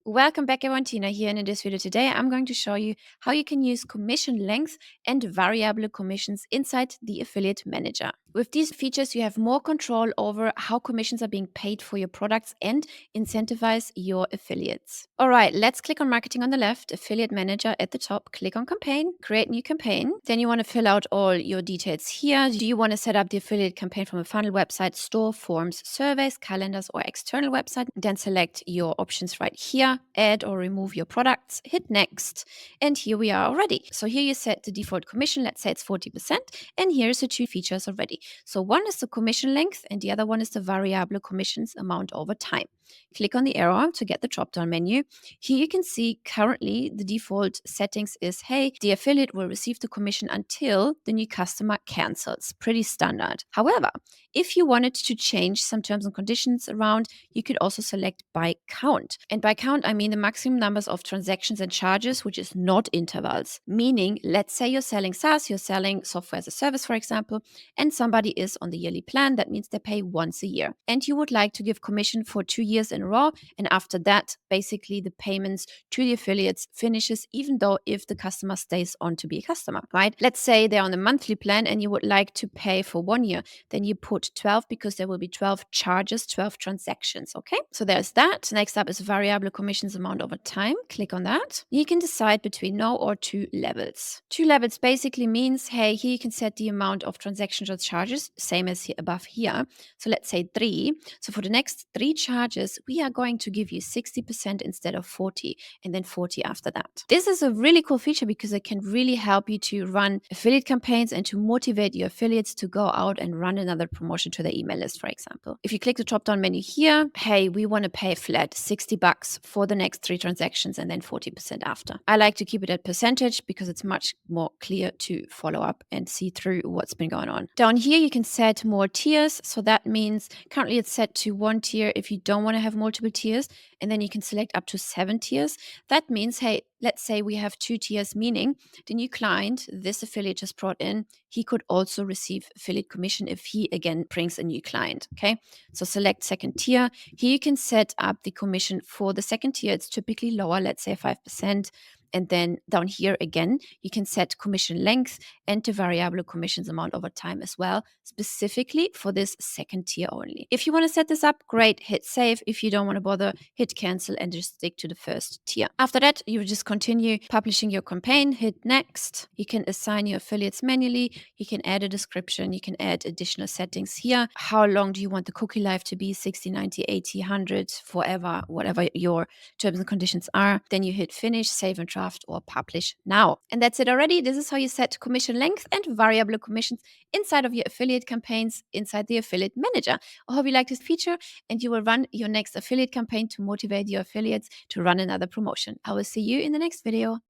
Welcome back everyone, Tina here, and in this video today I'm going to show you how you can use commission length and variable commissions inside the affiliate manager. With these features you have more control over how commissions are being paid for your products and incentivize your affiliates. Alright, let's click on marketing on the left, affiliate manager at the top, click on campaign, create new campaign. Then you want to fill out all your details here. Do you want to set up the affiliate campaign from a funnel, website, store, forms, surveys, calendars or external website? Then select your options right here, add or remove your products, hit next, and here we are already. So here you set the default commission, let's say it's 40%, and here's the two features already. So one is the commission length and the other one is the variable commissions amount over time. Click on the arrow to get the drop-down menu. Here you can see currently the default settings is, hey, the affiliate will receive the commission until the new customer cancels. Pretty standard. However, if you wanted to change some terms and conditions around, you could also select by count. And by count, I mean the maximum numbers of transactions and charges, which is not intervals. Meaning, let's say you're selling SaaS, you're selling software as a service, for example, and somebody is on the yearly plan. That means they pay once a year. And you would like to give commission for 2 years in a row. And after that, basically the payments to the affiliates finishes, even though if the customer stays on to be a customer, right? Let's say they're on a monthly plan and you would like to pay for 1 year. Then you put 12 because there will be 12 charges, 12 transactions. Okay, so there's that. Next up is variable commissions amount over time. Click on that. You can decide between no or 2 levels. 2 levels basically means, hey, here you can set the amount of transactions or charges, same as here above here. So let's say 3. So for the next 3 charges, we are going to give you 60% instead of 40, and then 40 after that. This is a really cool feature because it can really help you to run affiliate campaigns and to motivate your affiliates to go out and run another promotion to their email list, for example. If you click the drop-down menu here, hey, we want to pay flat $60 for the next 3 transactions and then 40% after. I like to keep it at percentage because it's much more clear to follow up and see through what's been going on. Down here, you can set more tiers. So that means currently it's set to 1 tier if you don't want to have multiple tiers, and then you can select up to 7 tiers. That means, hey, let's say we have 2 tiers, meaning the new client this affiliate just brought in, he could also receive affiliate commission if he again brings a new client. Okay, so select second tier. Here you can set up the commission for the second tier. It's typically lower, let's say 5%. And then down here again, you can set commission length and the variable commissions amount over time as well, specifically for this second tier only. If you want to set this up, great, hit save. If you don't want to bother, hit cancel and just stick to the first tier. After that, you just continue publishing your campaign, hit next. You can assign your affiliates manually. You can add a description. You can add additional settings here. How long do you want the cookie life to be? 60, 90, 80, 100, forever, whatever your terms and conditions are. Then you hit finish, save and draft, or publish now. And that's it already. This is how you set commission length and variable commissions inside of your affiliate campaigns inside the affiliate manager. I hope you like this feature and you will run your next affiliate campaign to motivate your affiliates to run another promotion. I will see you in the next video.